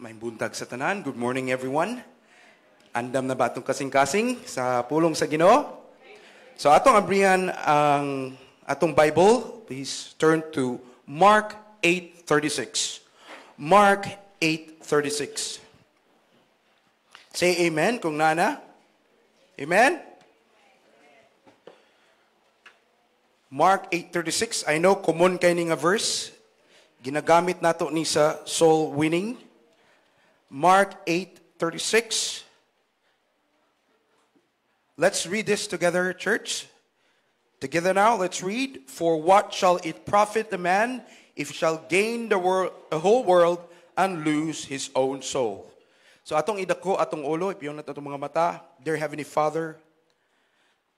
May buntag sa tanan. Good morning, everyone. Andam na ba itong kasing-kasing sa pulong sa Ginoo? So atong abrihan ang atong Bible. Please turn to Mark 8:36. Mark 8:36. Say amen kung nana. Amen? Mark 8:36. I know common kay ni nga verse. Ginagamit nato ni sa soul winning. Mark 8:36. Let's read this together, church. Together now, let's read. For what shall it profit the man if he shall gain the whole world and lose his own soul? So atong idako, atong ulo, ipiyon nato atong mga mata. Dear Heavenly Father,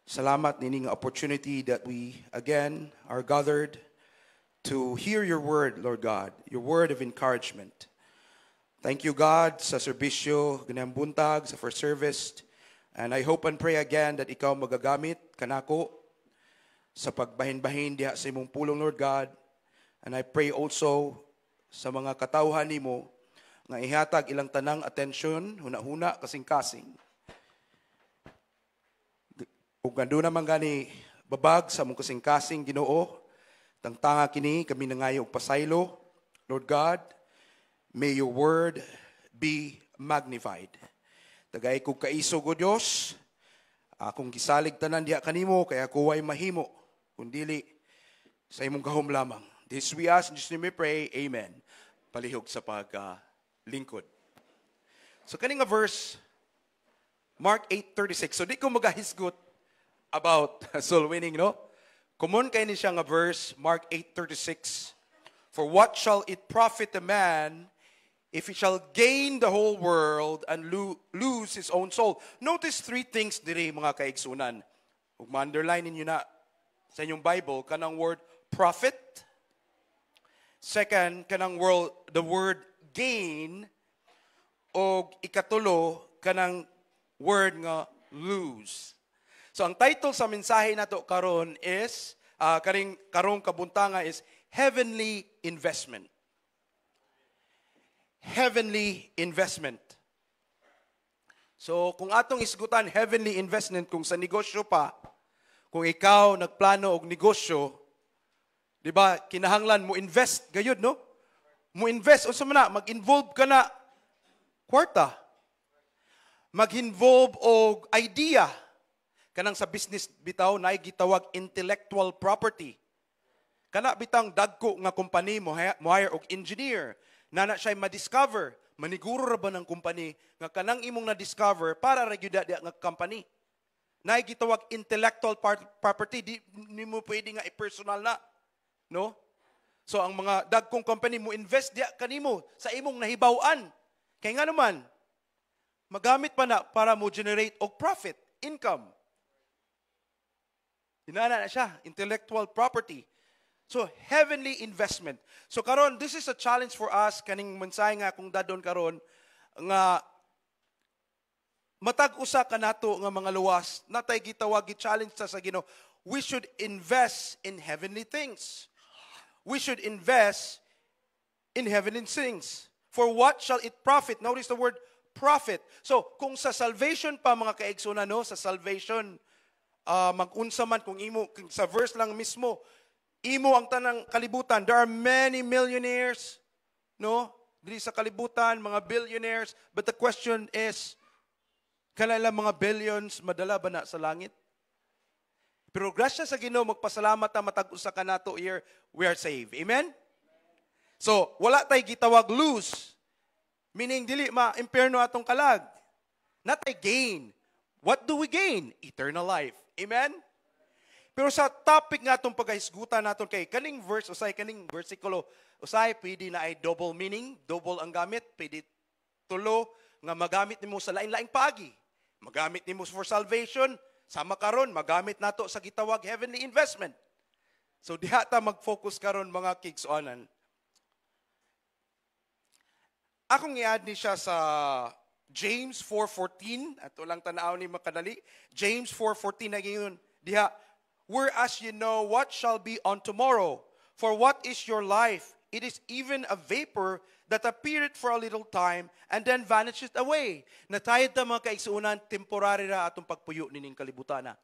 salamat nining opportunity that we again are gathered to hear your word, Lord God, your word of encouragement. Thank you, God, sa serbisyo, ganang buntag, sa first service. And I hope and pray again that ikaw magagamit kanako sa pagbahin-bahin diha sa imong pulong, Lord God. And I pray also sa mga katawhan nimo nga ihatag ilang tanang atensyon, huna-huna, kasing-kasing. Kung gando naman gani babag sa mong kasing-kasing Ginoo, tangtanga kini kami nangayo og pasaylo, Lord God. May your word be magnified. Tagay kong kaisog o Diyos, akong gisalig tanan diha kanimo, kaya kuway mahimo, kundili sa imong gahom lamang. This we ask, in Jesus' name we pray, amen. Palihog sa paglingkod. So kaning nga verse, Mark 8:36. So di ko magahisgot about soul winning, no? Common kay ni siya nga verse, Mark 8:36. For what shall it profit a man if he shall gain the whole world and lose his own soul? Notice three things diri mga kaigsunan. Ug ma-underline ninyo na sa inyong Bible kanang word profit. Second, kanang the word gain. O ikatulo, kanang word nga lose. So ang title sa mensahe nato karon is karong kabuntanga is heavenly investment. Heavenly investment. So, kung atong isgutan heavenly investment, kung sa negosyo pa, kung ikaw nagplano og negosyo, di ba, kinahanglan mo invest gayud, no? Mo invest, unsa man na, mag-involve ka na kwarta. Mag-involve og idea. Kanang sa business bitaw, na gitawag intellectual property. Kana bitang dagko nga company mo hire og engineer, na siya ma-discover, maniguro ra ba ng company nga kanang imong na-discover para ra gyud nga company. Na gitawag intellectual property, di mo pwede nga i-personal na, no? So ang mga dagkong company mo invest diya kanimo sa imong nahibaw-an. Kay nga naman magamit pa na para mo generate og profit, income. Dinana na siya, intellectual property. So, heavenly investment. So, karon, this is a challenge for us, kaning mensahe nga kung dadon karon nga matag-usa ka nato nga mga luwas, natay gitawag, challenge sa Ginoo. We should invest in heavenly things. We should invest in heavenly things. For what shall it profit? Notice the word profit. So, kung sa salvation pa mga kaigsunan, no, sa salvation, mag-unsa man kung imo, sa verse lang mismo, imo ang tanang kalibutan. There are many millionaires, no? Dili sa kalibutan, mga billionaires. But the question is, kanila mga billions, madala ba na sa langit? Pero grasya sa Ginoo, magpasalamat na matag-usa ka nato here, we are saved. Amen? So, wala tay gitawag lose. Meaning, dili ma-imperno atong kalag. Natay gain. What do we gain? Eternal life. Amen? Pero sa topic nga itong pagkahisgutan natin kay kaning verse, usay kaning versikulo, usay pwede na ay double meaning, double ang gamit, pwede tulo nga magamit nimo sa lain-laing paagi. Magamit nimo for salvation, sama karon magamit nato sa gitawag heavenly investment. So diha ta mag-focus karon mga kigsuanan. Akong i-add ni siya sa James 4:14, ato lang tanaw ni makadali. James 4:14 na ngayon, diha, whereas you know what shall be on tomorrow, for what is your life? it is even a vapor that appeareth for a little time and then vanisheth away. Natayad ta mga kaigsuunan, temporary ra atong pagpuyo nining kalibutana.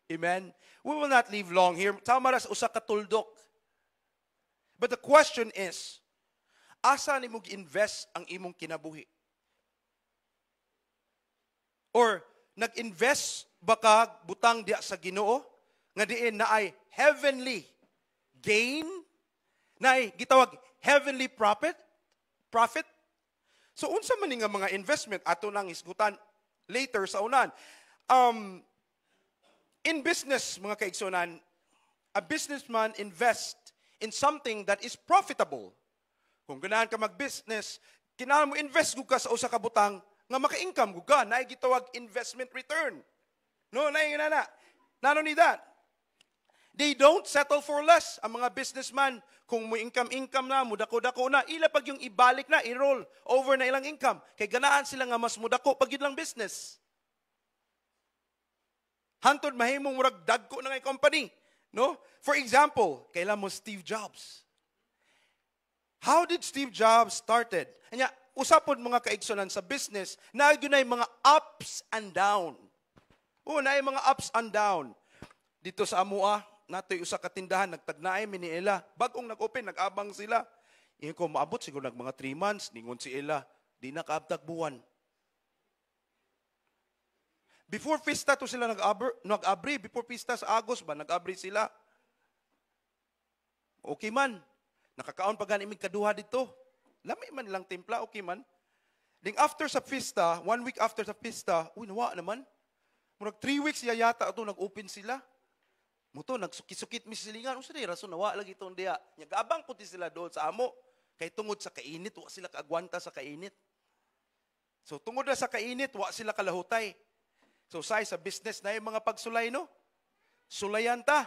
Amen? We will not live long here. Tama ra sa usa ka tuldok. But the question is, asa nimo gi-invest ang imong kinabuhi? Or nag-invest ba ka butang diya sa Ginoo nga diin na ay heavenly gain, na ay gitawag heavenly profit? So unsa man nga mga investment ato nang isgutan later sa unan. In business, mga kaigsunan, a businessman invest in something that is profitable. Kung ganahan ka mag-business, kinahanglan mo invest gud ka sa usa ka butang nga maka-income gud ka, naay gitawag investment return. No, naay na. Not only that, they don't settle for less. Ang mga businessman, kung mo income na, mudako-dako na, ila pag yung ibalik na, i-roll over na ilang income. Kay ganaan sila nga mas mudako pag yun lang business. Hantod mahimong murag dagko na ngay company. No? For example, kailan mo Steve Jobs. How did Steve Jobs started? Anya, usapon mga kaigsunan sa business, na yun ay mga ups and down. Na ay mga ups and down. Dito sa Amua, natoy usa ka tindahan, nagtagnaay mi ni Ella. Bagong nag-open, nag-abang sila. Iyon ko, maabot siguro mga 3 months, ningon si Ella, di na kaabtag buwan. Before Pista to sila nag-abri. Before Pista sa Agos ba, nag-abri sila. Okay man. Nakakaon pa ganimig kaduha dito. Lami man lang timpla, okay man. Then after sa Pista, 1 week after sa Pista, nawa naman. Murag 3 weeks yata ito, nag-open sila. Muto, nagsukit-sukit mi silingan. Usa di rason nawa lagi itong diya. Nyagabang puti sila doon sa amo. Kay tungod sa kainit, wa sila kaagwanta sa kainit. So tungod na sa kainit, wa sila kalahutay. So sa business na yung mga pagsulay, no? Sulayan ta.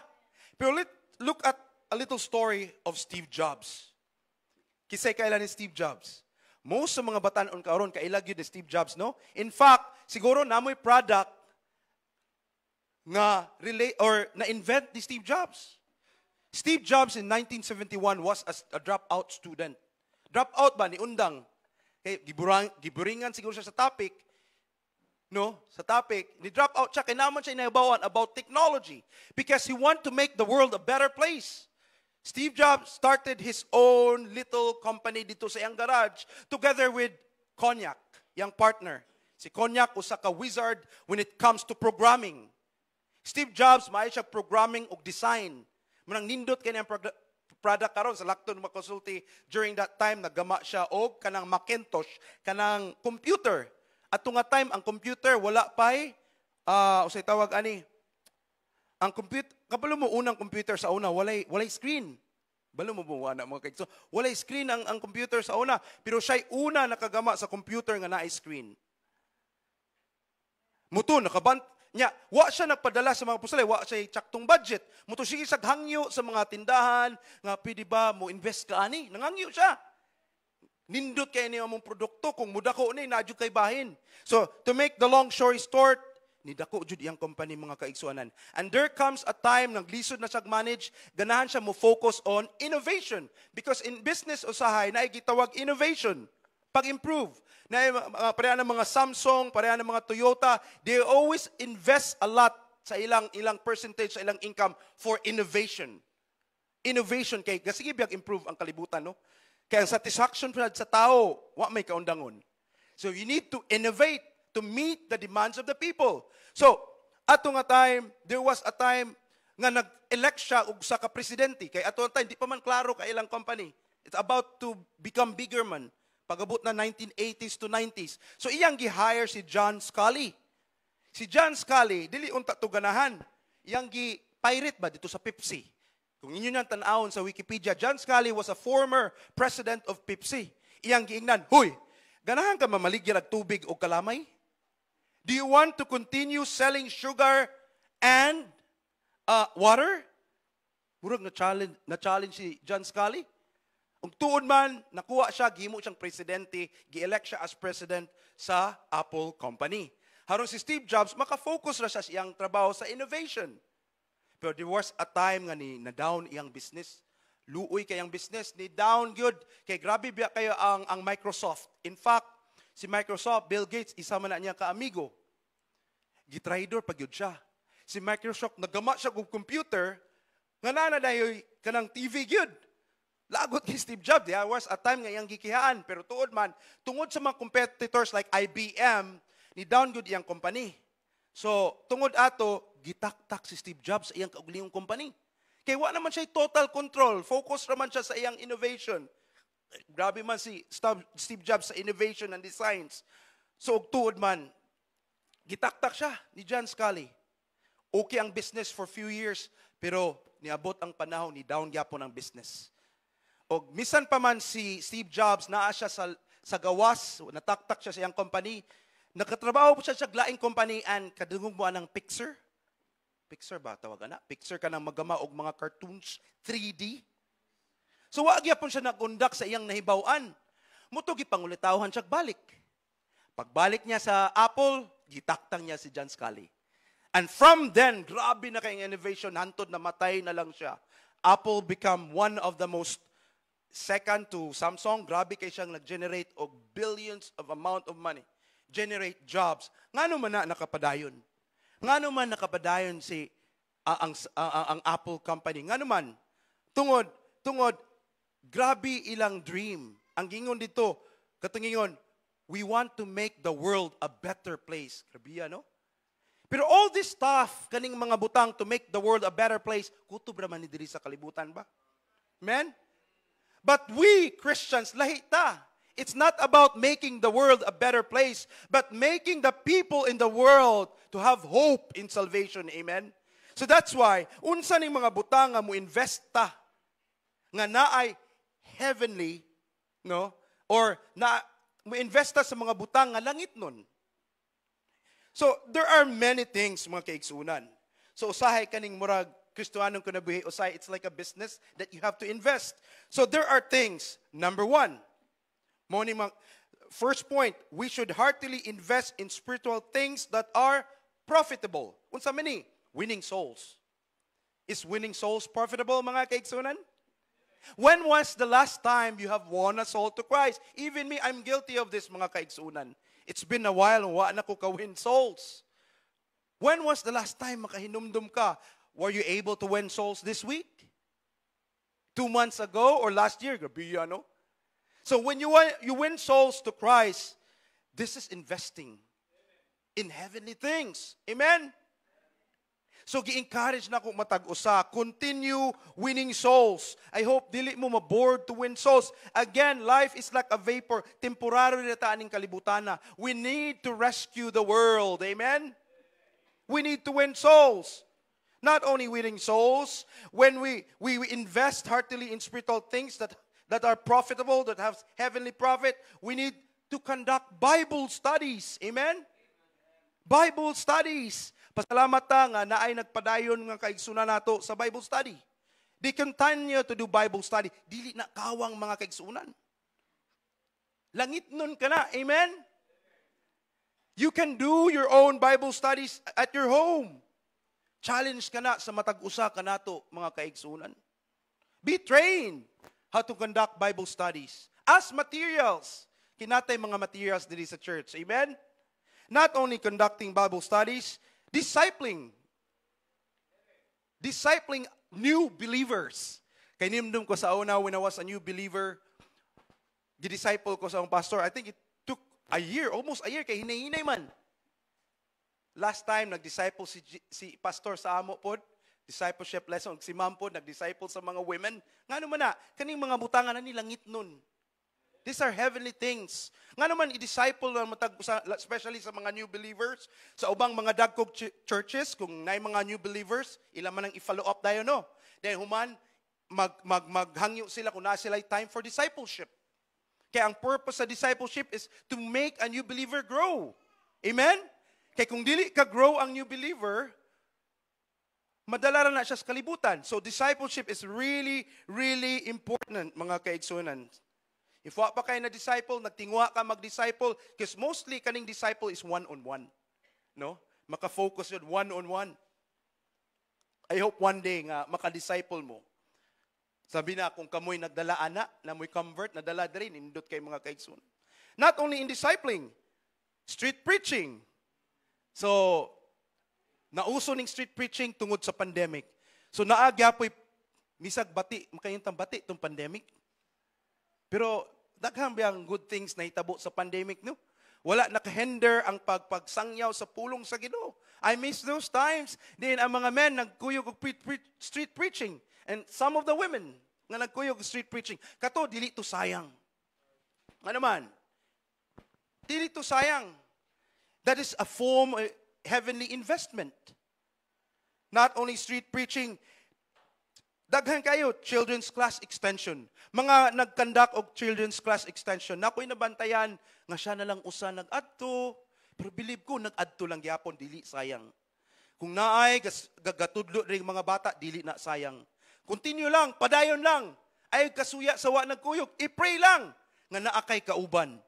Pero look at a little story of Steve Jobs. Kisay kailan ni Steve Jobs. Most sa mga batanon karon kailag yun ni Steve Jobs, no? In fact, siguro namoy product nga relate or na-invent ni Steve Jobs. Steve Jobs in 1971 was a dropout student. Dropout ba ni undang? Kay giburingan siguro siya sa topic. No, sa topic, ni drop out siya, kaya naman siya inabawan about technology because he want to make the world a better place. Steve Jobs started his own little company dito sa iyang garage together with Cognac, yung partner. Si Cognac, usa ka wizard when it comes to programming. Steve Jobs, maayo siya programming o design. Manang nindot kaya niyang product karon sa lakton makonsulti during that time, naggama siya og kanang Macintosh, kanang computer. At nga time, ang computer, wala pa'y, usay tawag ani, ang computer, kabalo mo unang computer sa una, walay screen. Balo mo buwa na mga kaigso. Walay screen ang computer sa una, pero siya'y una nakagama sa computer nga naay screen. Muto, wa siya nagpadala sa mga pusalay, wa siya tsaktong budget. Muto siya isag hangyo sa mga tindahan, nga pwede ba mo invest ka ani? Nangangyo siya. Nindot kayo niyo among produkto, kung mudako ni, nadyo kay bahin. So, to make the long story short, nidako jud iyang company mga kaigsuanan. And there comes a time, naglisod na siya manage, ganahan siya mo focus on innovation. Because in business usahay, na gitawag innovation, pag-improve. Na pareha ng mga Samsung, pareha ng mga Toyota, they always invest a lot sa ilang percentage, sa ilang income for innovation. Innovation kay, sige biyag improve ang kalibutan, no? Kaya ang satisfaction sa tao, wa may kaundangon. So you need to innovate to meet the demands of the people. So, ato nga time, there was a time nga nag-elect siya og sa ka-presidente. Kaya ato nga time, di pa man klaro ka ilang company. It's about to become bigger man. Pag-abot na 1980s to 90s. So iyang gi-hire si John Scully. Si John Scully, dili unta to ganahan. Iyang gi-pirate ba dito sa Pepsi. Kung inyo nang tanawon sa Wikipedia, John Scully was a former president of Pepsi. Iyang giingnan, huy, ganahan ka mamaligyan og tubig o kalamay? Do you want to continue selling sugar and water? Murag na-challenge si John Scully. Ug tuod man, nakuha siya, gihimo siyang presidente, gi-elect siya as president sa Apple Company. Haron si Steve Jobs, maka-focus ra siya sa iyang trabaho sa innovation. Pero there was a time nga na-down iyang business. Luoy kayang business ni down good. Kay grabe biya kayo ang Microsoft. In fact, si Microsoft, Bill Gates, isa man na niya ka-amigo. Gitraidor pag yun siya. Si Microsoft, nagama siya kong computer, nga na dayoy kanang TV gyud. Lagot kay Steve Jobs. There was a time nga iyang gikihaan. Pero tungod sa mga competitors like IBM, ni down good iyang company. So, tungod ato, gitaktak si Steve Jobs sa iyang kaugalingong company. Kaya wa naman siya total control. Focus naman siya sa iyang innovation. Grabe man si Steve Jobs sa innovation and designs. So, tuod man, gitaktak siya ni John Scully. Okay ang business for few years, pero niabot ang panahon ni down gyapon ang business. O misan pa man si Steve Jobs, naa siya sa gawas, nataktak siya sa iyang company, nakatrabaho po siya sa glaing company and kadungog mo anang Pixar. Pixar ba tawagan na? Pixar ka ng magama og mga cartoons, 3D. So wag gyapon siya nagundak sa iyang nahibaw-an. Muto gipangulitawhan siya balik. Pagbalik niya sa Apple, gitaktang niya si John Scully. And from then, grabe na kayong innovation, hantod na matay na lang siya. Apple become one of the most, second to Samsung, grabe kay siyang nag-generate og billions of amount of money. Generate jobs. Ngano man na nakapadayon? Ngano man nakapadayon si ang Apple company? Ngano man? Tungod, grabe ilang dream. Ang gingon dito, katungingon, we want to make the world a better place. Grabe no? Pero all this stuff, kaning mga butang to make the world a better place, kutob raman ni diri sa kalibutan ba? Amen? But we, Christians, lahi ta. It's not about making the world a better place, but making the people in the world to have hope in salvation. Amen? So that's why, unsa ning mga butang nga mo investa nga naay heavenly, no? Or na mo investa sa mga butang nga langit nun. So, there are many things, mga kaigsunan. So, usahay kaning murag, Kristohanong kunabuhi, usahay, it's like a business that you have to invest. So, there are things. Number one, first point, we should heartily invest in spiritual things that are profitable. Unsa mani? Winning souls. Is winning souls profitable, mga kaigsunan? When was the last time you have won a soul to Christ? Even me, I'm guilty of this, mga kaigsunan. It's been a while, wa na ko ka-win souls. When was the last time makahinumdum ka? Were you able to win souls this week? 2 months ago or last year? Gabi ano? So when you win souls to Christ, this is investing in heavenly things. Amen? So gi-encourage na ko matag-usa, continue winning souls. I hope dili mo ma-bored to win souls. Again, life is like a vapor, temporary na taaning kalibutana. We need to rescue the world. Amen? We need to win souls. Not only winning souls, when we invest heartily in spiritual things that are profitable, that have heavenly profit, we need to conduct Bible studies. Amen? Bible studies. Pasalamat ta nga naay nagpadayon nga kaigsunan nato sa Bible study. They continue to do Bible study. Dili na kawang mga kaigsunan. Langit nun ka na. Amen? You can do your own Bible studies at your home. Challenge ka na sa matag-usa ka nato mga kaigsunan. Be trained how to conduct Bible studies. As materials. Kinatay mga materials diri sa church. Amen? Not only conducting Bible studies, discipling new believers. Kay nimdum ko sa una when I was a new believer, gidisciple ko sa akong pastor. I think it took a year, almost a year, kay hinay-hinay man. Last time, nag-disciple si pastor sa amo pod, discipleship lesson. Si ma'am pod, nag-disciple sa mga women. Nga naman na, kaning mga butangan na nilangit nun. These are heavenly things. Nga naman, i-disciple na especially sa mga new believers, sa ubang mga dagkog churches, kung naay mga new believers, ilan man ang i-follow up dayo, no? Dahil human, maghangyo sila kung na sila time for discipleship. Kaya ang purpose sa discipleship is to make a new believer grow. Amen? Kaya kung dili ka grow ang new believer, madala na siya sa kalibutan. So discipleship is really, really important, mga kaigsunan. If wa pa kayo na-disciple, nagtingwa ka mag-disciple, because mostly kaning disciple is one-on-one. No? Maka-focus yun, one-on-one. I hope one day nga maka-disciple mo. Sabi na, kung kamoy nagdala ana, na mo'y convert, nadala diri, nindot kay mga kaigsunan. Not only in discipling, street preaching. So, nauso ning street preaching tungod sa pandemic. So, naagya po'y misag bati, makayintang bati itong pandemic. Pero, daghang biyang good things na hitabo sa pandemic, no? Wala nakahinder ang pagpagsangyaw sa pulong sa Ginoo. I miss those times. Din ang mga men nagkuyog og street preaching. And some of the women nga nagkuyog street preaching. Kato, dili to sayang. Ano man? Dili to sayang. That is a form of heavenly investment. Not only street preaching, daghan kayo, children's class extension. Mga nag-conduct og children's class extension. Nako'y nabantayan, nga siya na lang usa nag-adto. Pero believe ko, nag-adto lang gyapon, dili sayang. Kung naay, gagatudlo rin mga bata, dili na sayang. Continue lang, padayon lang. Ay kasuya sa wa nagkuyog, i-pray lang nga naakay kauban.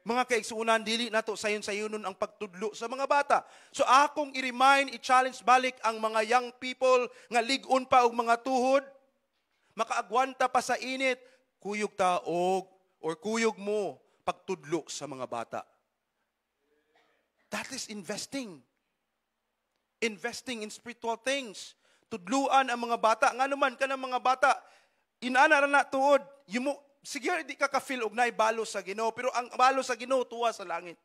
Mga kaigsuunan, dili nato sayon-sayonon ang pagtudlo sa mga bata. So akong i-remind, i-challenge balik ang mga young people nga ligon pa og mga tuhod, makaagwanta pa sa init, kuyog taog or kuyog mo pagtudlo sa mga bata. That is investing. Investing in spiritual things. Tudluan ang mga bata. Nga naman ka ng mga bata, inana na tuod. Sige, di ka ka-feel og naibalo sa Ginoo, pero ang balo sa Ginoo tuwa sa langit.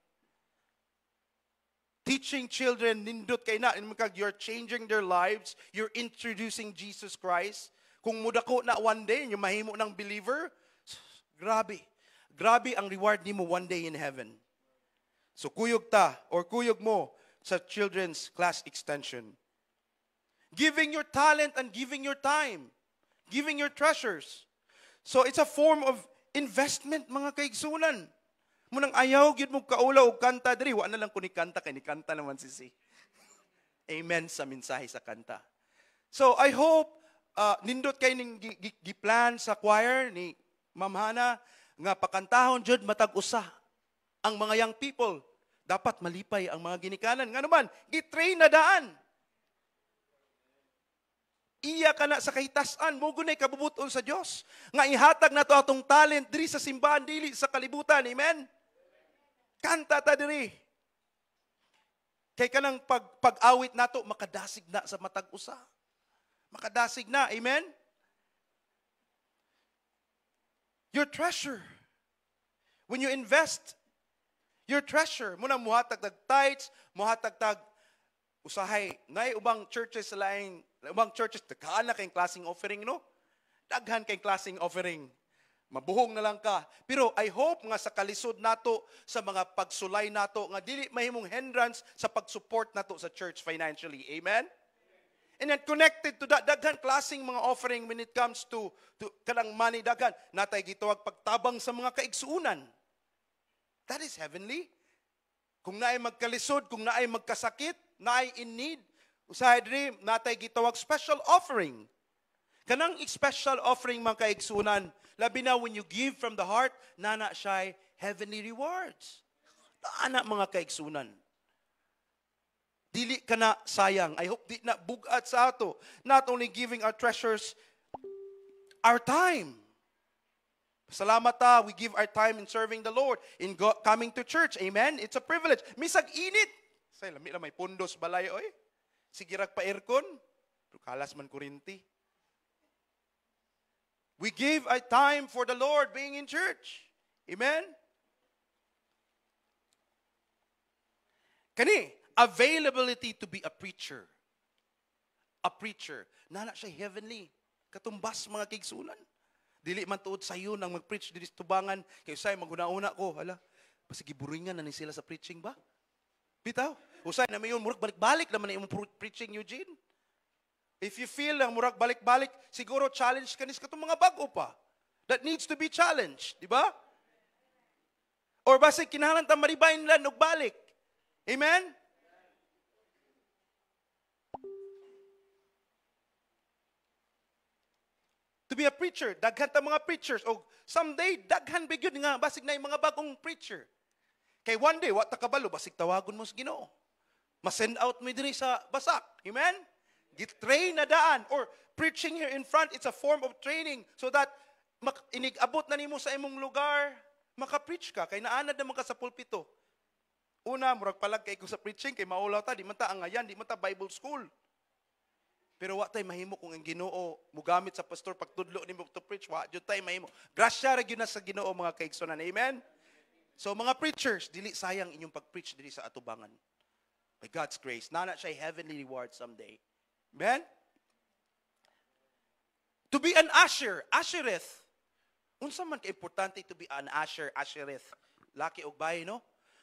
Teaching children, nindot kay na, you're changing their lives, you're introducing Jesus Christ. Kung mudako na one day, yung mahimo ng believer, grabe. Grabe ang reward nimo one day in heaven. So kuyog ta, or kuyog mo sa children's class extension. Giving your talent and giving your time. Giving your treasures. So it's a form of investment, mga kaigsunan. Munang ayaw, gyud mo kaulaw o kanta diri. Wa na lang ko ni kanta, kay ni kanta naman si. Amen sa mensahe sa kanta. So I hope, nindot kay ning giplan sa choir ni Ma'am Hana, nga pakantahon jud matag usa ang mga young people. Dapat malipay ang mga ginikanan. Nga naman, gitrain na daan. Iya ka na sa kahitasan, mo gunay kabubuton sa Dios. Nga ihatag na to atong talent diri sa simbahan, dili sa kalibutan. Amen? Kanta ta diri. Kay kanang pag-awit nato makadasig na sa matag usa. Makadasig na. Amen? Your treasure. When you invest your treasure, muna muhatag tag tithes, muhatag tag usahay. Nay ubang churches sa laing ubang churches, daghan na kayong klaseng offering, no? Daghan kayong klaseng offering. Mabuhong na lang ka. Pero I hope nga sa kalisod nato, sa mga pagsulay nato, nga dili mahimong hindrance sa pag-support nato sa church financially. Amen? And then connected to that, daghan klaseng mga offering when it comes to kanang money, daghan. Natay gitawag pagtabang sa mga kaigsuunan. That is heavenly. Kung naay magkalisod, kung naay magkasakit, naay in need, usahay diri natay gitawag special offering. Kanang special offering mga kaigsunan, labi na when you give from the heart, nana siya heavenly rewards. Ana mga kaigsunan. Dili ka na sayang. I hope di na bugat sa ato. Not only giving our treasures, our time. Salamat ta, we give our time in serving the Lord, in coming to church. Amen? It's a privilege. Misag init. Say, lami na may pundos balay, oy. Sige rag pa aircon. Pero kalas man kurinti. We give our time for the Lord being in church. Amen? Kani, availability to be a preacher. A preacher. Nana siya heavenly. Katumbas mga kigsunan. Dili man tuod sayo nang mag-preach diri sa tubangan. Kaya usay, maguna-una ko. Hala, pasigi buringan na ni sila sa preaching ba? Bitaw. Usay na may murag balik-balik naman na yung preaching, Eugene. If you feel na murag balik-balik, siguro challenge ka nis katong mga bago pa. That needs to be challenged. Di ba? Or basta kinahanglan ta maribayin lang og balik. Amen? To be a preacher, daghan ta mga preachers. O someday, daghan bigyan nga, basig na yung mga bagong preacher. Kay one day, wa ta kabalo, basig tawagon mo sa Ginoo. Ma-send out mo diri sa basak. Amen? Gitrain na daan. Or preaching here in front, it's a form of training so that inigabot na nimo sa imong lugar, maka-preach ka. Kay naanad naman ka sa pulpito. Una, murag palag kay ko sa preaching, kay maulaw ta, di man ta angayan, di man ta Bible school. Pero wa tay mahimo kung ang Ginoo mugamit sa pastor pagtudlo nimo to preach, wa jud tay mahimo. Grasya ra gyud na sa Ginoo mga kaigsunan. Amen. So mga preachers, dili sayang inyong pag-preach dili sa atubangan. By God's grace, nana siya heavenly reward someday. Amen. To be an usher, ushereth. Unsa man ka importante to be an usher, ushereth. Laki og bahay, no?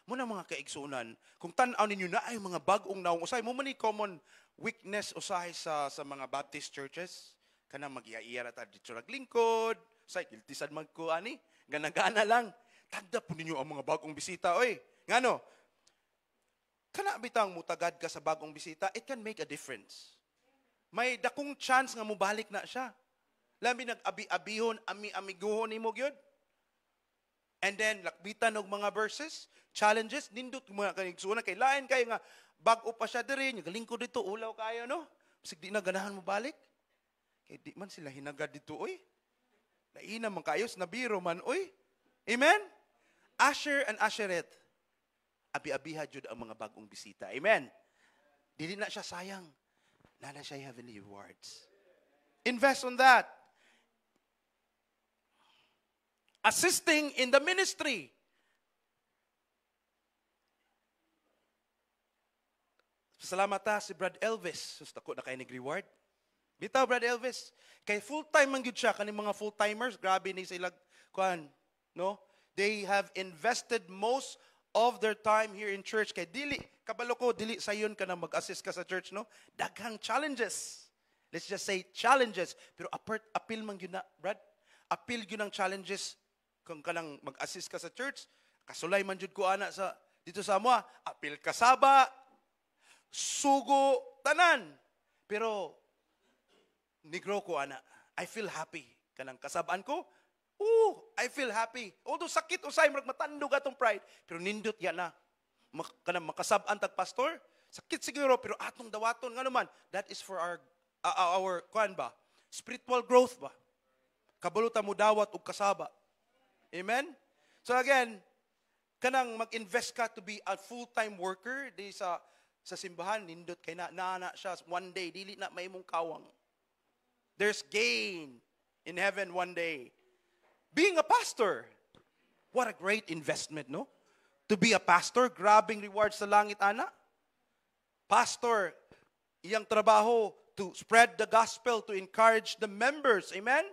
Muna mga kaigsunan, kung tan-aw ninyo na ay mga bagong naong usay, mo man ni common weakness usahay sa mga Baptist churches, kanang mag-iya-iya na ta dito naglingkod, say guilty sad magko ani, gana-gana lang. Tagda po ninyo ang mga bagong bisita, oy. Ngano? Kana bitang mutagad ka sa bagong bisita, it can make a difference. May dakong chance nga mubalik na siya. Labi nag-abi-abihon, ami-amiguhon nimo gyud. And then lakbitan og mga verses, challenges, nindot mga kaigsunan kay lain kay nga bag-o pa siya diri, galingkod dito ulaw kayo no. Bisig di na ganahan mo balik. Kay di man sila hinagad dito oy. Laina man kayos na biro man oy. Amen. Usher and usherette. Abi-abiha jud ang mga bagong bisita. Amen. Dili na siya sayang. Nana siya heavenly rewards. Invest on that. Assisting in the ministry. Salamat ta si Brad Elvis. Sus, ako na kayo nag-reward. Bitaw, Brad Elvis. Kay full-time man gyud siya. Kaning mga full-timers, grabe ni sila. Kuan, no? They have invested most of their time here in church. Kay dili, kabalo ko, dili sayon ka na mag-assist ka sa church, no? Daghang challenges. Let's just say challenges. Pero appeal man yun na, Brad. Appeal yun ang challenges kung ka nang mag-assist ka sa church. Kasulay man jud ko ana sa dito sa amo. Appeal kasaba, sugo, tanan. Pero negro ko ana. I feel happy. Kanang kasabaan ko, I feel happy. Although sakit usay murag matandog atong pride, pero nindot yan na. Kanang makasabaan tag pastor, sakit siguro pero atong dawaton nga naman, that is for our kuan ba? Spiritual growth ba? Kabulutan mo dawat og kasaba. Amen? So again, kanang mag-invest ka to be a full-time worker di sa simbahan, nindot kay na siya one day, dili na may mong kawang. There's gain in heaven one day. Being a pastor, what a great investment, no? To be a pastor, grabbing rewards sa langit, ana. Pastor, iyang trabaho to spread the gospel, to encourage the members. Amen?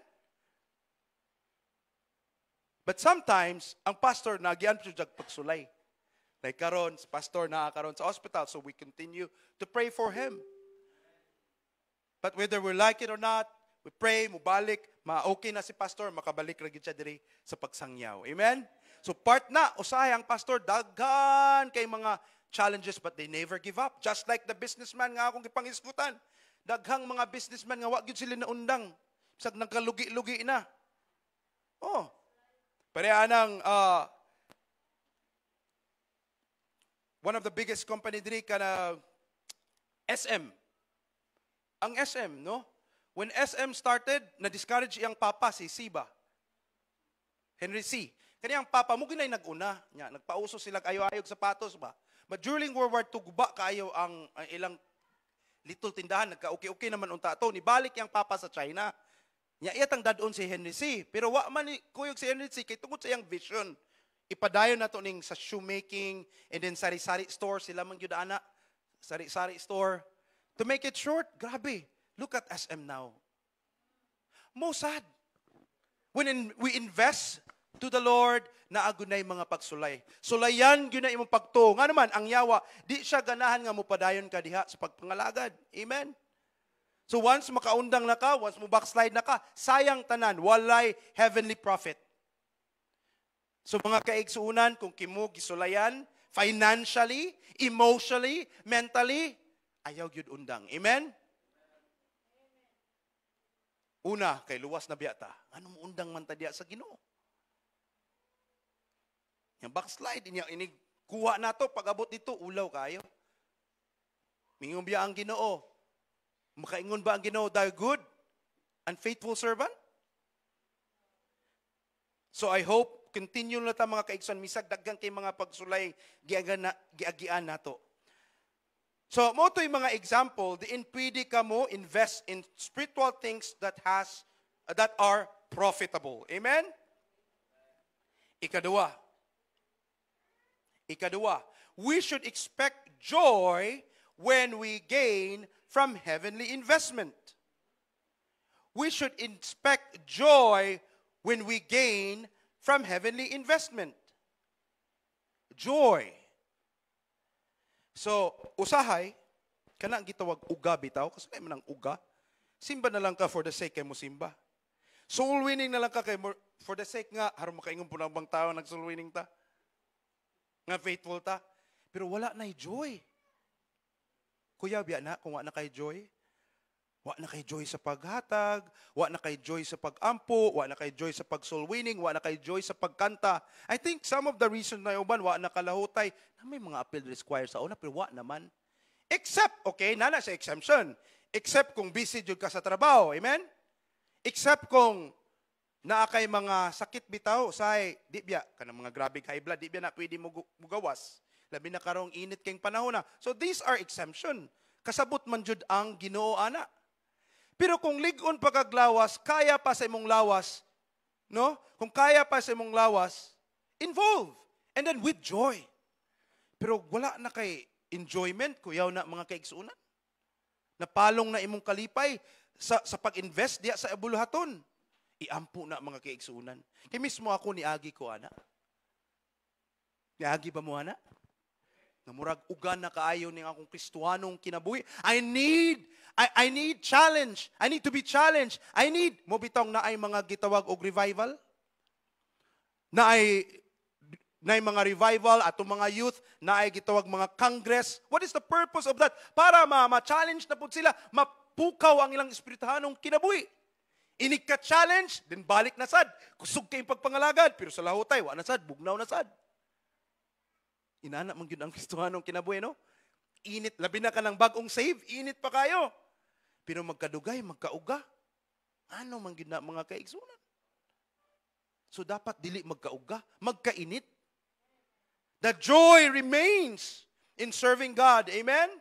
But sometimes, ang pastor, nagyan po siya pagsulay. Like karon, pastor nakakaroon sa hospital, so we continue to pray for him. But whether we like it or not, we pray, mubalik, okay na si pastor, makabalik ra gid siya diri sa pagsangyaw. Amen? So part na, usahay ang pastor, daghan kay mga challenges, but they never give up. Just like the businessman nga akong gipangisgutan. Daghang mga businessman nga wa gyud sila naundang. Bisag nagkalugi-lugi na. Oh. Pareha nang one of the biggest company diri kana SM. Ang SM, no? When SM started, na-discourage iyang papa si Siba. Henry C. Kaniyang papa mo ginay nag-una, nya nagpauso sila ayo-ayog sapatos ba. But during World War II guba kaayo ang ilang little tindahan, nagka-okay naman unta to, nibalik yang papa sa China. Nya iyatang dadon si Henry C. Pero wa man kuyog si Henry C kay tungod sa iyang vision. Ipadayon nato ning sa shoemaking and then sari-sari store sila man gyud ana. Sari-sari store. To make it short, grabe. Look at SM now. Mo sad. When we invest to the Lord, naagunay mga pagsulay. Sulayan gyud na imong pagtuo. Nga naman ang yawa, di siya ganahan nga mopadayon ka diha sa pagpangalagad. Amen. So once makaundang na ka, once mo backslide na ka, sayang tanan, walay heavenly profit. So mga kaigsuunan, kung kimo gisulayan, financially, emotionally, mentally, ayaw gyud undang. Amen? Una, kay luwas na biyata, anong undang man ta diya sa Ginoo? Yung backslide, inig kuha na to, pag abot dito, ulaw kayo. Mingon biya ang Ginoo. Makaingon ba ang Ginoo, thou good and faithful servant? So I hope continue na ta mga kaigsoon, misag daghan kay mga pagsulay giagian nato. So mo to'y mga example, diin pwede ka mo invest in spiritual things that are profitable. Amen? Ikadua, we should expect joy when we gain from heavenly investment. We should expect joy when we gain from heavenly investment. Joy. So, usahay, kana ang gitawag uga bitaw, kasi may manang uga. Simba na lang ka for the sake kay mo simba. Soul winning na lang ka kay for the sake nga, harong makaingon po ng bang tao, nag-soul winning ta. Nga faithful ta. Pero wala na joy. Kuya, biya na, kung wala na kay joy, wala na kay joy sa paghatag, wala na kay joy sa pagampo, wala na kay joy sa pag-soul winning, wala na kay joy sa pagkanta. I think some of the reasons na uban, wala na kalahutay, na may mga appeal required sa una, pero wala naman. Except, okay, nana sa exemption. Except kung busy jud ka sa trabaho, amen? Except kung naa kay mga sakit bitaw, say, di biya, kanang mga grabe high blood, di biya na pwede mugawas. Labi na karong init kayong panahon na. So these are exemption. Kasabot man jud ang Ginoo ana. Pero kung ligon pagkaglawas, kaya pa sa imong lawas, no? Kung kaya pa sa imong lawas, involve. And then with joy. Pero wala na kay enjoyment, kuyaw na mga kaigsunan. Napalong na imong kalipay sa pag-invest diya sa abuluhaton. Iampo na mga kaigsunan. Kaya mismo ako ni Agi ko, ana. Ni Agi ba mo, ana? Namurag ugan na kaayo ning akong Kristohanong kinabuhi. I need challenge. I need to be challenged. I need mo bitong na ay mga gitawag og revival. Na ay mga revival ato mga youth na ay gitawag mga congress. What is the purpose of that? Para ma-challenge na pud sila, mapukaw ang ilang espirituhanong kinabuhi. Inig ka challenge, then balik na sad. Kusog kayong pagpangalagad, pero sa lahutay, wa na sad, bugnaw na sad. Inana man gyud ang Kristohanong kinabuhi, no? Init, labi na ka ng bagong save, init pa kayo. Pero magkadugay, magkauga. Ano man gyud na mga kaigsunan? So dapat dili magkauga, magkainit. The joy remains in serving God. Amen?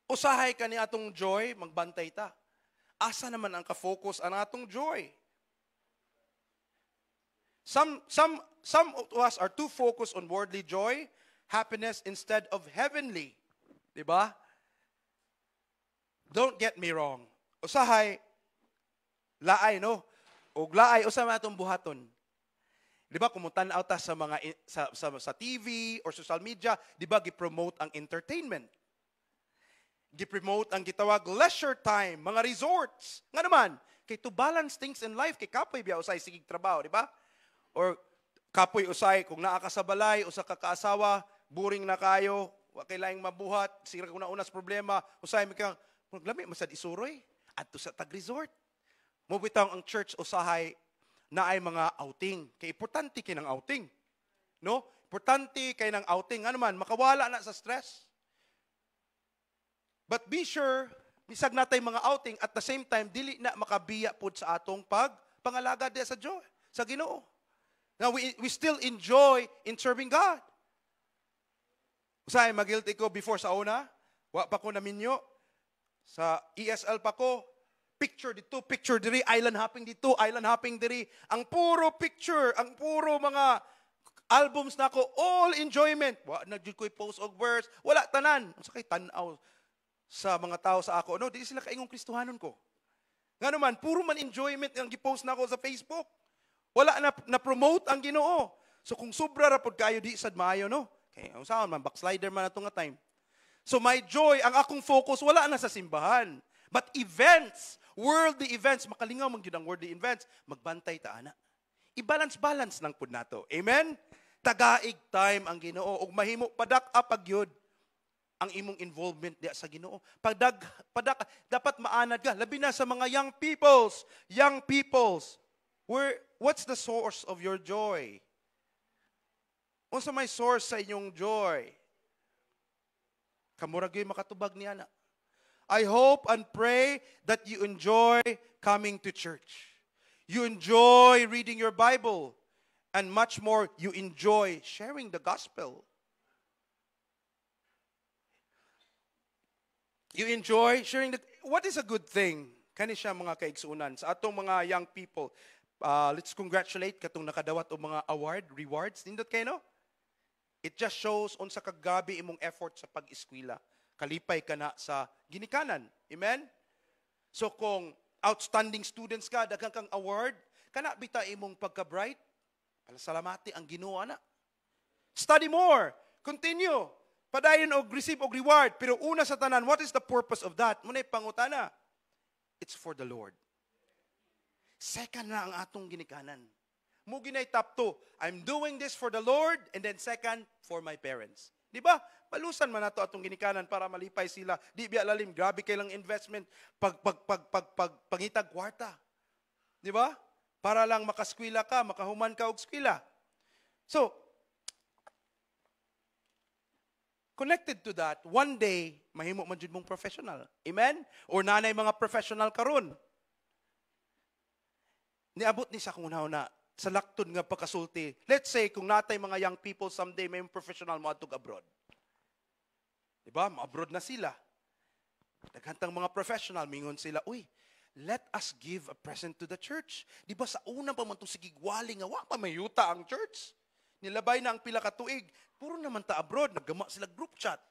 Usahay ka ni atong joy, magbantay ta. Asa naman ang ka-focus ang atong joy? Some of us are too focused on worldly joy, happiness instead of heavenly. Diba? Don't get me wrong. Usahay, laay, no? O laay, usahay atong buhaton. Diba, kumutan-aw ta sa mga sa TV or social media, diba, gi-promote ang entertainment. Gi-promote ang gitawag leisure time, mga resorts. Nga naman, kay to balance things in life, kay kapoy biya usay sigig trabaho, diba? Or kapoy usay, kung naa ka sa balay, usa ka kaasawa, boring na kayo, wa kay laing mabuhat, sira kung naunas problema, usay mi kang, lami masad isuroy, adto sa tag-resort. Mo bitaw ang church usahay na ay mga outing. Kay importante kay ng outing. No? Importante kay ng outing. Ano man, makawala na sa stress. But be sure, bisag natay mga outing, at the same time, dili na makabiya pod sa atong pangalaga diya sa Dios, sa Ginoo. Now, we still enjoy in serving God. Usay, magilty ko before sa una, wa pa ko naminyo, sa ESL pa ko, picture dito, picture diri, island hopping dito, island hopping diri. Ang puro picture, ang puro mga albums na ko, all enjoyment. Wa na jud ko'y post og verse, wala tanan. Unsa kay tan-aw sa mga tao sa ako? No, di sila kaingong Kristohanon ko. Nga naman, puro man enjoyment ang gi-post na ko sa Facebook. Wala na promote ang Ginoo. So kung sobra ra pod kayo di sad maayo, no? Kay usaon man backslider man ato nga time. So my joy, ang akong focus wala na sa simbahan. But events, worldly events, makalingaw man gyud ang worldly events, magbantay ta ana. I-balance lang pud nato. Amen? Tagaig time ang Ginoo ug mahimo padak-a pagyud ang imong involvement diya sa Ginoo. Padak dapat maanad ka labi na sa mga young peoples. What's the source of your joy? Unsa may source sa inyong joy? Kamurag yung makatubag niya na. I hope and pray that you enjoy coming to church. You enjoy reading your Bible. And much more, you enjoy sharing the gospel. You enjoy sharing what is a good thing? Kani siya mga kaigsuunan. Sa atong mga young people, let's congratulate katong nakadawat o mga rewards. Nindot kayo, no? It just shows unsa kagabi imong effort sa pag-eskwela. Kalipay ka na sa ginikanan. Amen? So kung outstanding students ka, daghang kang award, kana bita imong pagka-bright, palasalamati ang Ginoo ana. Study more. Continue. Padayon og receive og reward. Pero una sa tanan, what is the purpose of that? Munay pangutana. It's for the Lord. Second na ang atong ginikanan. Mo ginay top 2. I'm doing this for the Lord, and then second, for my parents. Di ba? Palusan man nato atong ginikanan para malipay sila. Di biya lalim, grabe kay lang investment pangitag kwarta. Di ba? Para lang makaskwela ka, makahuman ka og eskwela. So, connected to that, one day, mahimo man jud mong professional. Amen? Or nanay mga professional karon. Niabot ni sa kung una sa lakton nga pagkasulti. Let's say, kung natay mga young people someday may professional moadtog abroad. Diba? Ma-abroad na sila. Daghantang mga professional, mingon sila, uy, let us give a present to the church. Diba sa una pa man itong sigigwali nga, wa pa may yuta ang church. Nilabay na ang pila ka tuig. Puro naman ta abroad, naggama sila group chat.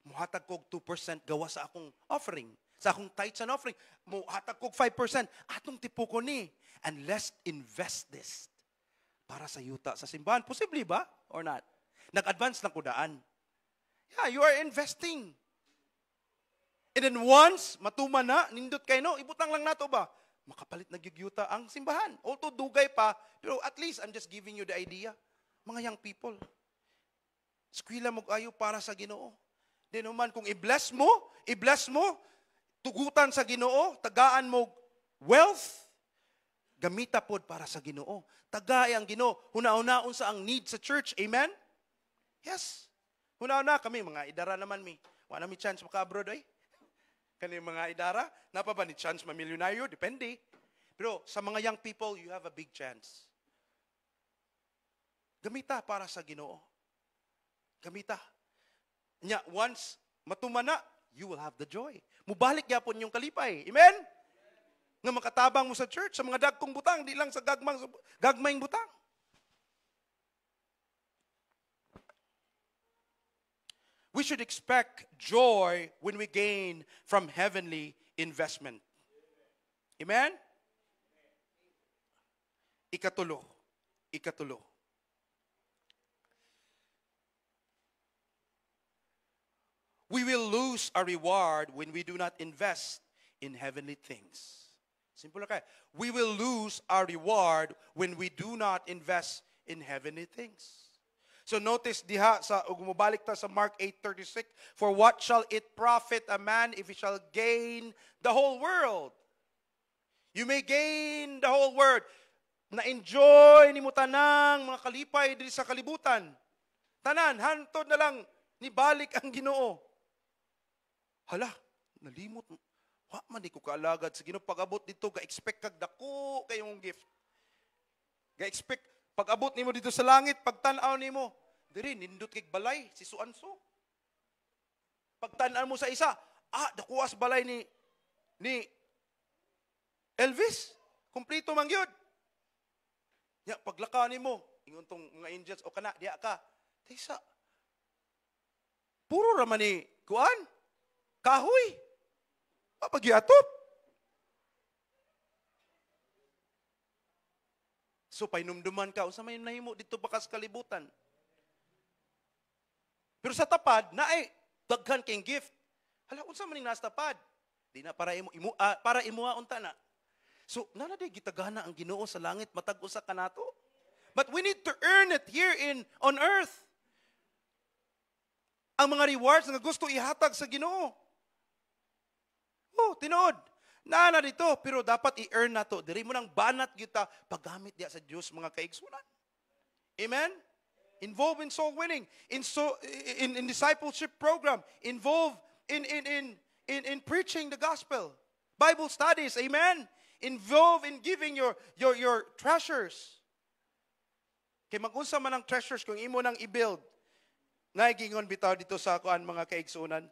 Muhatag kog 2% gawa sa akong offering. Sa akong tithes and offering. Muhatag kog 5%. Atong tipo ko ni. And let's invest this para sa yuta sa simbahan. Posible ba? Or not? Nag-advance lang ko daan. Yeah, you are investing. And then once, matuman na, nindot kayo, no? Ibutang lang nato ba? Makapalit na gyugyuta ang simbahan. Although dugay pa, pero at least I'm just giving you the idea. Mga young people, eskwela mo ayo para sa Ginoo. Then naman, kung i-bless mo, tugutan sa Ginoo, tagaan mo wealth, gamita pod para sa Ginoo. Tagay ang Ginoo. Huna-hunaon sa ang need sa church. Amen? Yes. Huna-huna kami, mga idara naman mi. Wala mi chance maka-abroad ay. Kani mga idara, napa ba ni chance mamilyonaryo? Depende. Pero sa mga young people, you have a big chance. Gamita para sa Ginoo. Gamita. Nya, once matuman na, you will have the joy. Mubalik yapon yung kalipay. Amen? Nga makatabang mo sa church, sa mga dagkong butang, di lang sa gagmayng butang. We should expect joy when we gain from heavenly investment. Amen? Ikatulo. We will lose our reward when we do not invest in heavenly things. Simple lang. We will lose our reward when we do not invest in heavenly things. So notice diha sa umubalik ta sa Mark 8:36, for what shall it profit a man if he shall gain the whole world? You may gain the whole world. Na-enjoy ni mo tanang mga kalipay diri sa kalibutan. Tanan, hantod na lang nibalik ang Ginoo. Hala, nalimot. Wa man di ko kaalagad sa Ginoo pag-abot dito, ga-expect kag dako kayong gift. Ga-expect pag-abot nimo dito sa langit, pagtan-aw nimo, diri nindot kay balay si Suanso. Pagtan-aw mo sa isa, dakuas balay ni Elvis. Kumpleto man gyud. Ya paglaka nimo, ingon tong mga angels o kana diha ka. Taysa. Puro ra man ni kuan. Kahoy. Papagyatop. So, painumduman ka, unsa may nahimo dito bakas kalibutan. Pero sa tapad, daghan kayong gift. Hala, unsa man ning nasa tapad? Di na para para imuha unta na. So, nanaday gitagana ang Ginoo sa langit, matag usa kanato. But we need to earn it here on earth. Ang mga rewards nga gusto ihatag sa Ginoo. Oh, tinuod. Na dito, pero dapat i-earn na to. Diri mo nang banat kita paggamit diya sa Diyos mga kaigsunan. Amen? Involved in soul winning, in discipleship program, involved in preaching the gospel, Bible studies, amen. Involved in giving your treasures. Kay mag-unsa man ang treasures kung imo nang i-build. Nga gingon bitaw dito sa kuan mga kaigsunan.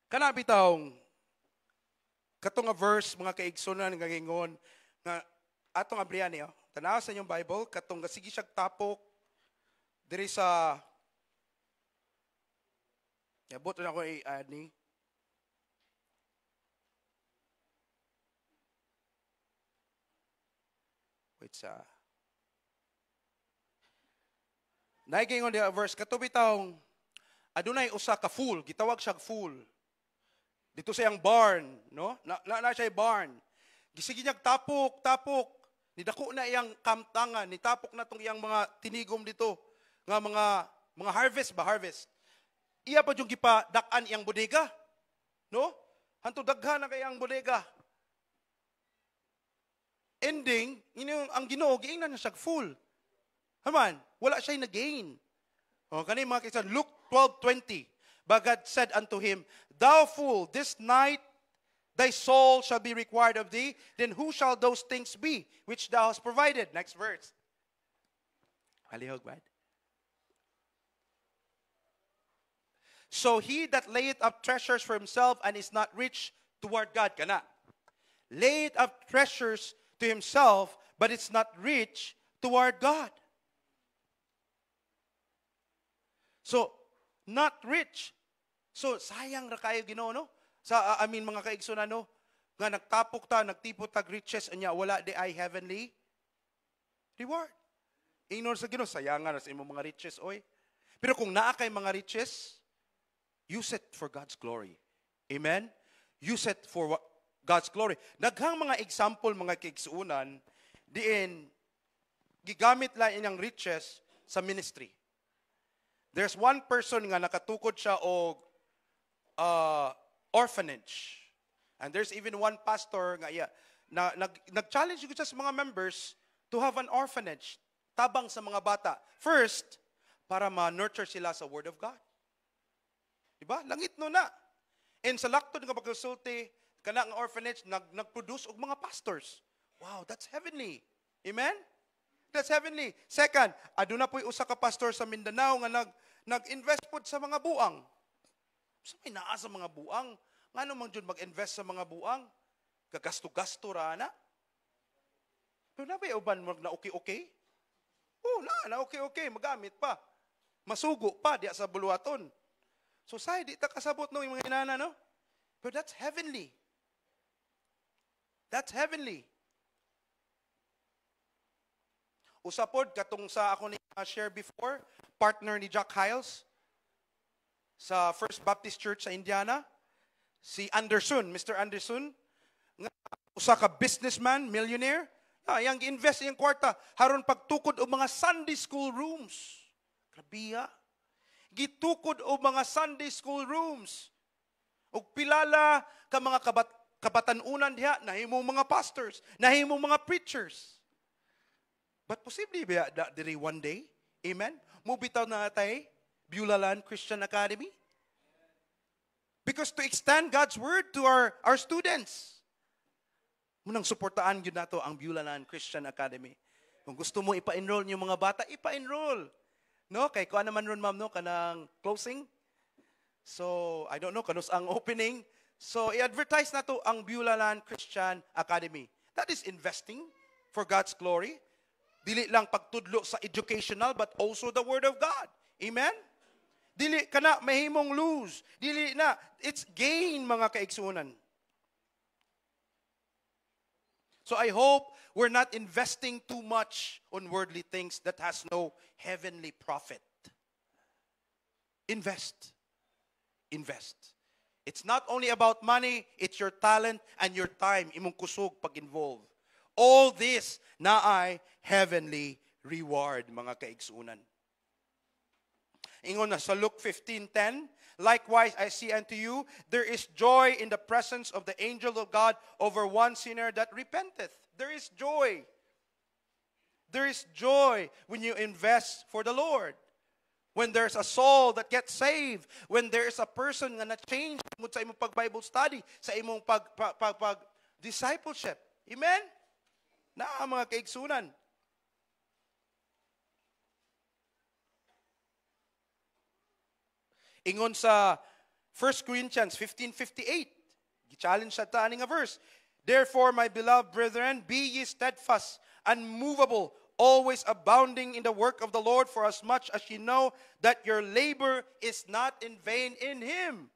Kana bitaw katong nga verse mga kaigsunan nga gingon nga atong abrihan niyo. Tanaw sa inyong Bible katong sige siya tapok diri sa yabot na ko i-add ni wait sa naigingon di verse katubitaw adunay usa ka fool, gitawag siya fool dito sa iyang barn, no? Na siya barn. Gisigi niya tapok nidako na iyang kamtangan, nitapok na tong iyang mga tinigom dito nga mga harvest. Iya pa yung gipadak-an iyang bodega, no? Hanto daghan na kay iyang bodega. Ending, ang Ginoo giingnan na siya full. Haman, wala siya na-gain. O, kani mga kaisan, Luke 12:20. But God said unto him, Thou fool, this night thy soul shall be required of thee. Then who shall those things be which thou hast provided? Next verse. Halihog, bad. So he that layeth up treasures for himself and is not rich toward God. Kana. Layeth up treasures to himself, but it's not rich toward God. So, not rich. So, sayang ra kayo Ginoo, no? Sa mga kaigsunan, no? Nga nagtapok ta, nagtipot tag riches, anya wala di ay heavenly reward. Ignore sa Ginoo, sayangan na sa imong mga riches, oy. Pero kung naa kay mga riches, use it for God's glory. Amen? Use it for God's glory. Daghang mga example, mga kaigsunan, diin, gigamit lang inyang riches sa ministry. There's one person nga nakatukod siya og orphanage. And there's even one pastor nga nag-challenge ko siya sa mga members to have an orphanage. Tabang sa mga bata. First, para ma-nurture sila sa Word of God. Diba? Langit no na. And sa laktod nga pagkasulti, kana nga orphanage, nag-produce og mga pastors. Wow, that's heavenly. Amen? That's heavenly. Second, aduna po'y usa ka pastor sa Mindanao nga nag-invest po sa mga buang. So may naa sa mga buang. Nga naman dyan mag-invest sa mga buang? Gagasto-gasto ra na. Pero na ba uban na okay? Oh, na okay. Magamit pa. Masugo pa diya sa buluaton. So say, di ta kasabot no yung mga inana, no? But that's heavenly. That's heavenly. Usapod, katong sa ako ni share before, partner ni Jack Hiles, sa First Baptist Church sa Indiana, si Anderson, Mr. Anderson, nga usa ka businessman, millionaire, yang gi-invest iyang kwarta haron pagtukod og mga Sunday school rooms. Grabe ha. Gitukod og mga Sunday school rooms. Og pilala ka mga kabatanunan diha, nahimong mga pastors, nahimong mga preachers. But posible ba diri one day? Amen? Mubitaw na tay Beulah Christian Academy? Because to extend God's word to our students. Munang suportaan yun nato ang Beulah Christian Academy. Kung gusto mo ipa-enroll yung mga bata, ipa-enroll. No? Kay kuan naman ron ma'am no kanang closing. So, I don't know kanus ang opening. So, i-advertise nato ang Beulah Christian Academy. That is investing for God's glory. Dili lang pagtudlo sa educational but also the word of God. Amen? Dili ka na mahimong lose. Dili na. It's gain, mga kaigsunan. So I hope we're not investing too much on worldly things that has no heavenly profit. Invest. Invest. It's not only about money, it's your talent and your time. Imong kusog pag-involve. All this na ay heavenly reward, mga kaigsunan. Ingon na sa Luke 15:10, Likewise, I say unto you, there is joy in the presence of the angel of God over one sinner that repenteth. There is joy. There is joy when you invest for the Lord. When there's a soul that gets saved, when there is a person na na-change sa imong pag-Bible study, sa imong pag-discipleship. Amen? Na mga kaigsunan. Ingon sa 1 Corinthians 15:58, gi-challenge sa tani nga verse. Therefore, my beloved brethren, be ye steadfast, unmovable, always abounding in the work of the Lord, for as much as ye know that your labor is not in vain in Him.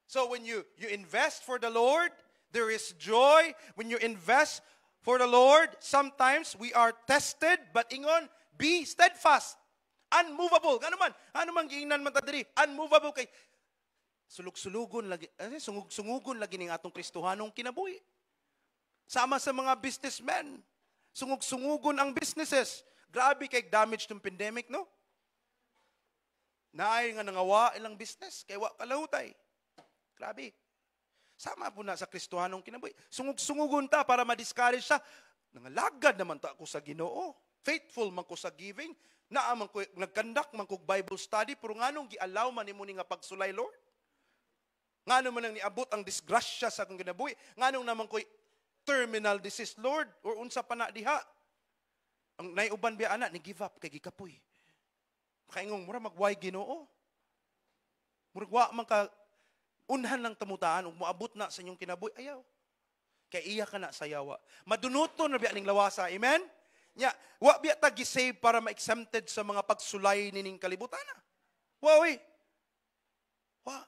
So when you invest for the Lord, there is joy. When you invest for the Lord, sometimes we are tested, but ingon, be steadfast. Unmovable. Ano man giingnan man ta diri? Unmovable kay sulug-sulugon lagi, sungug-sungugon lagi ning atong Kristohanong kinabuhi. Sama sa mga businessmen, sungug-sungugon ang businesses. Grabe kay damage ng pandemic, no? Naay nga nangawa ilang business kay wa kalahutay. Grabe. Sama po na sa Kristohanong kinabuhi. Sungug-sungugon ta para ma-discourage siya. Nangalagad naman ta ako sa Ginoo. Faithful man ko sa giving. Naaman ko nagkandak man kog Bible study pero nganong giallow man nimo ni nga pagsulay, Lord? Nganong man nang niabot ang disgrasya sa akong kinabuhi? Nganong naman ko terminal disease, Lord? Or unsa pa na diha? Ang naiuban biya ana ni give up kay gikapoy. Kaingong mura magway Ginoo. Murag wa man ka unhan lang tamutaan ug moabot na sa inyong kinabuhi, ayaw. Kay iya ka na sa yawa. Madunuton na biya ning lawasa. Amen? Nya, wa biya ta gisave para ma-exempted sa mga pagsulay nining kalibutan. Wawi. Wa.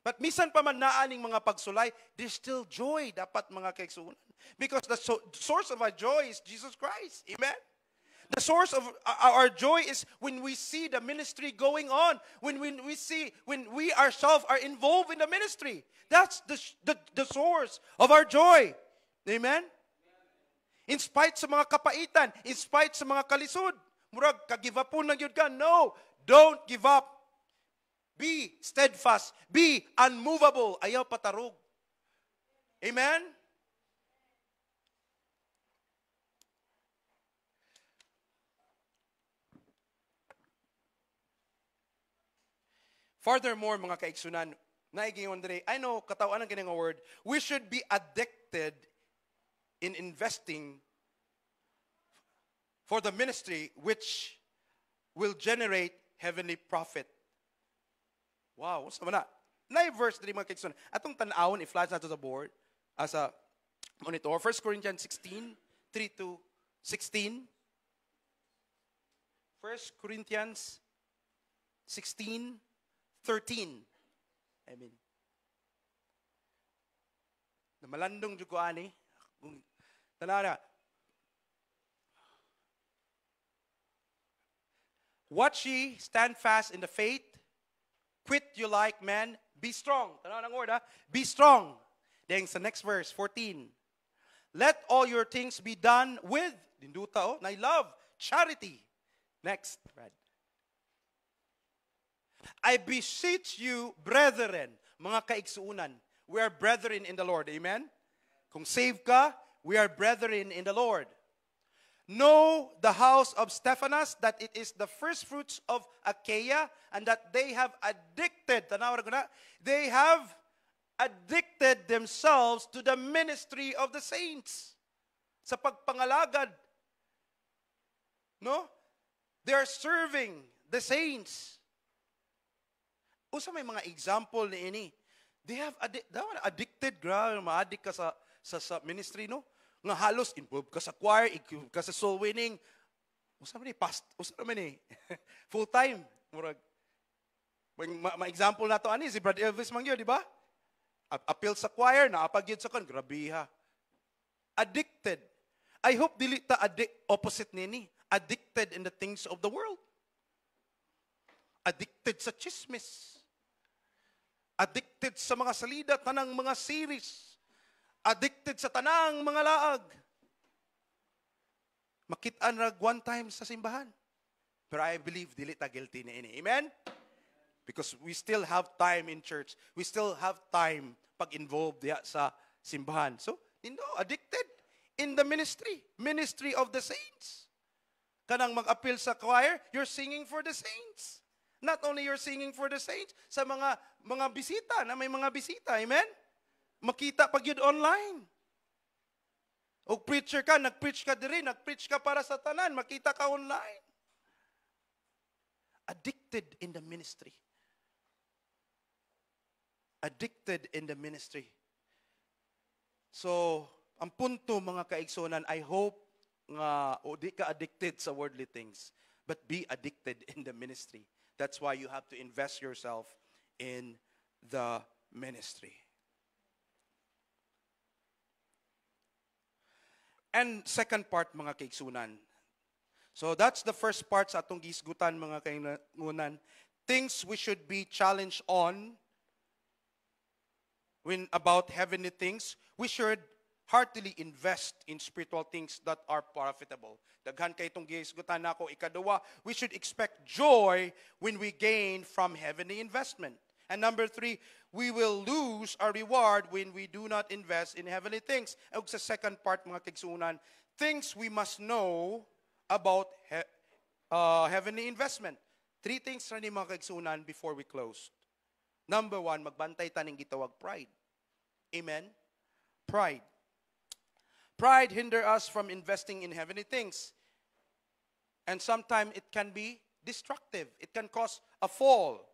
But misan pa man naaning mga pagsulay, there's still joy dapat mga kaigsunan. Because the source of our joy is Jesus Christ. Amen? The source of our joy is when we see the ministry going on, when we ourselves are involved in the ministry. That's the source of our joy. Amen? In spite sa mga kapaitan, in spite sa mga kalisod, murag ka-give up po na yun ka. No, don't give up. Be steadfast. Be unmovable. Ayaw patarog. Amen? Furthermore, mga kaigsunan, naigingon dire, I know, katawan ang ganang word, we should be addicted in investing for the ministry which will generate heavenly profit. Wow, sa mana. Na-verse diri mga kaigsunan. Atong tan-awon i-flash nato sa board as a monitor. 1 Corinthians 16, 3-16. 1 Corinthians 16, 13. I mean, namalandong jud ko ani. Tanara. Watch ye, stand fast in the faith, quit you like men, be strong. Tanaw ng word ha? Be strong. Then sa next verse, 14. Let all your things be done with, dinduta oh, na love, charity. Next, Brad. I beseech you, brethren, mga kaigsuunan. We are brethren in the Lord. Amen? Kung save ka, we are brethren in the Lord. Know the house of Stephanas, that it is the first fruits of Achaia, and that they have addicted, they have addicted themselves to the ministry of the saints. Sa pagpangalagad. No? They are serving the saints. Usa may mga example ni ini. They have addicted, grabe, ma-addict ka sa ministry, no? Nga halos involved ka sa choir, involved ka sa soul winning. Usa man ni full time. Murag ma-example nato ani si Brad Elvis mangyo, di ba? Appeal sa choir, naapagyud sa kan, grabe ha. Addicted. I hope dili ta opposite nini. Addicted in the things of the world. Addicted sa chismis. Addicted sa mga salida, tanang mga series. Addicted sa tanang mga laag. Makitaan rag one time sa simbahan. Pero I believe, dili ta guilty ni ini. Amen? Because we still have time in church. We still have time pag-involved diya sa simbahan. So, addicted in the ministry. Ministry of the saints. Kanang mag-appeal sa choir, you're singing for the saints. Not only you're singing for the saints, sa mga bisita, na may mga bisita. Amen? Makita pag yun online. O preacher ka, nag-preach ka diri, nag-preach ka para sa tanan, makita ka online. Addicted in the ministry. Addicted in the ministry. So, ang punto mga kaigsunan, I hope nga di ka addicted sa worldly things, but be addicted in the ministry. That's why you have to invest yourself in the ministry. And second part mga kaigsunan. So that's the first part sa atong gisgutan mga kaigsunan. Things we should be challenged on when about heavenly things, we should heartily invest in spiritual things that are profitable. Daghan kay itong gisgutan nako. Ikaduwa, we should expect joy when we gain from heavenly investment. And number 3, we will lose our reward when we do not invest in heavenly things. And sa second part mga kaigsunan, things we must know about heavenly investment. 3 things na ni mga kaigsunan before we close. Number 1, magbantay taning gitawag pride. Amen? Pride. Pride hinder us from investing in heavenly things. And sometimes it can be destructive. It can cause a fall.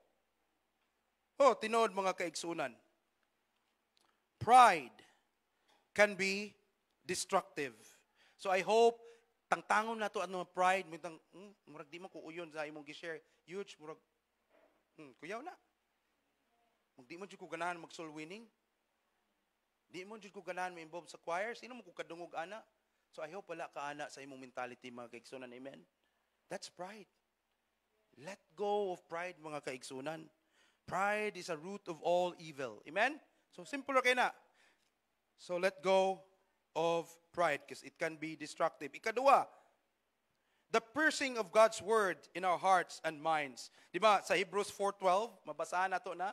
Oh, tinood mga kaigsunan. Pride can be destructive. So I hope, tangtangon na to ano pride, murag di mo ko uyon sa imong gi-share. Huge, murag, kuyaw na. Di mo dyan ko ganahan mag-soul winning. Di mo dyan ko ganahan ma-involve sa choir. Sino mo ko kadungog ana? So I hope wala ka ana sa imong mentality mga kaigsunan. Amen? That's pride. Let go of pride mga kaigsunan. Pride is a root of all evil. Amen? So simple kayo na. So let go of pride because it can be destructive. Ikaduwa, the piercing of God's word in our hearts and minds. Di ba sa Hebrews 4:12, mabasahan na to na.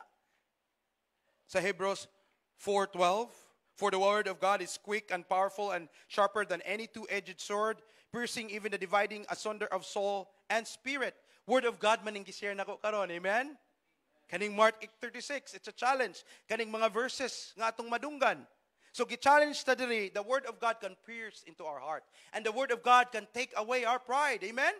Sa Hebrews 4:12, for the word of God is quick and powerful and sharper than any two-edged sword, piercing even the dividing asunder of soul and spirit. Word of God maning gi-share nako karon. Amen? Kaning Mark 8:36, it's a challenge. Kaning mga verses nga atong madunggan. So gi-challenge ta diri, the word of God can pierce into our heart. And the word of God can take away our pride. Amen?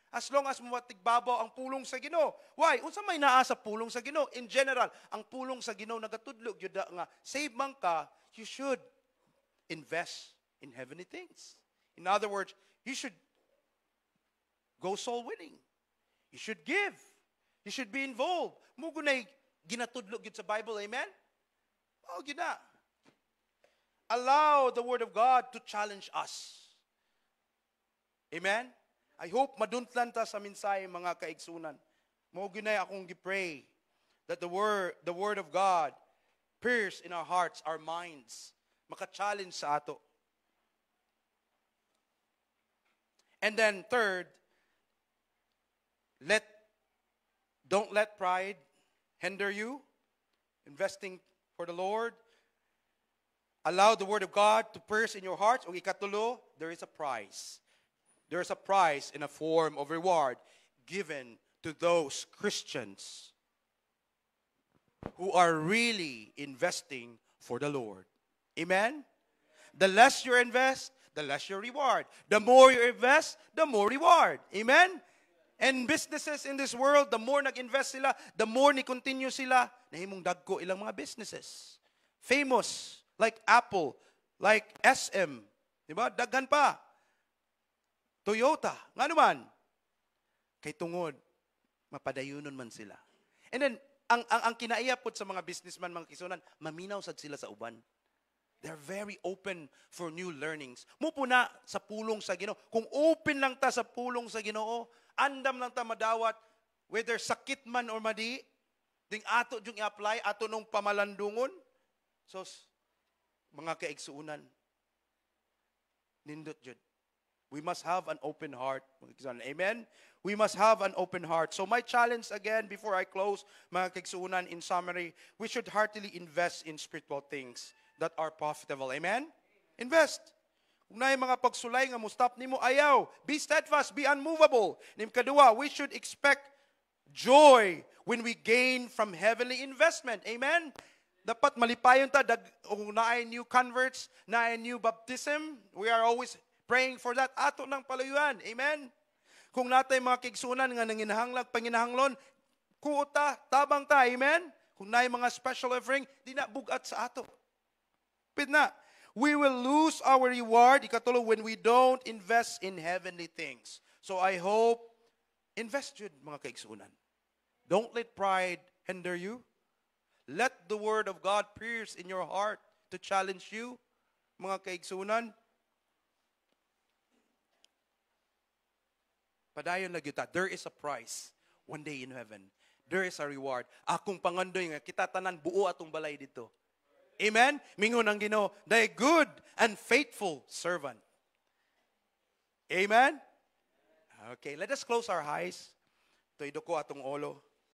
As long as matigbabaw ang pulong sa Ginoo. Why? Unsa may naa sa pulong sa Ginoo? In general, ang pulong sa Ginoo nagatudlo gyud nga save man ka, you should invest in heavenly things. In other words, you should go soul winning. You should give. You should be involved. Mugo na ginatudlo gyud sa Bible, amen? Oh, gyud na. Allow the word of God to challenge us. Amen? I hope maduntlan ta sa mensahe mga kaigsunan. Mo ginay akong gipray that the word of God pierce in our hearts, our minds, maka-challenge sa ato. And then third, don't let pride hinder you investing for the Lord. Allow the word of God to pierce in your hearts. O ikatulo, there is a prize. There is a prize in a form of reward given to those Christians who are really investing for the Lord. Amen? The less you invest, the less your reward. The more you invest, the more reward. Amen? And businesses in this world, the more nag-invest sila, the more ni-continue sila, nahimong dagko ilang mga businesses. Famous, like Apple, like SM. Diba? Daghan pa. Toyota, nga naman, kay tungod, mapadayunon man sila. And then, ang kinaiyapot sa mga businessman, mga kisunan, maminaw sad sila sa uban. They're very open for new learnings. Mupo na sa pulong sa Ginoo. Kung open lang ta sa pulong sa Ginoo, andam lang ta madawat, whether sakit man or madi, ding ato yung i-apply, ato nung pamalandungon. So, mga kaigsuunan, nindot jud. We must have an open heart. Amen? We must have an open heart. So my challenge again, before I close, mga kaigsuunan, in summary, we should heartily invest in spiritual things that are profitable. Amen? Invest. Kung na yung mga pagsulay nga mo stop nimo, ayaw. Be steadfast, be unmovable. Nim kadua, we should expect joy when we gain from heavenly investment. Amen? Dapat malipayon ta, kung naay new converts, naay new baptism, we are always praying for that. Ato ng palayuan. Amen? Kung natay mga kigsunan nga nanginahanglag, panginahanglon, kuota, tabang ta. Amen? Kung naay mga special offering, di na bugat sa ato. Pidna. We will lose our reward, ikatulo, when we don't invest in heavenly things. So I hope, invest yun, mga kaigsunan. Don't let pride hinder you. Let the word of God pierce in your heart to challenge you, mga kaigsunan. Padayon na kita, there is a prize one day in heaven. There is a reward. Akong pangandoy nga, kita tanan buo atong balay dito. Amen? Mingon ang Ginoo, thy good and faithful servant. Amen? Okay, let us close our eyes. Tuido ko atong olo.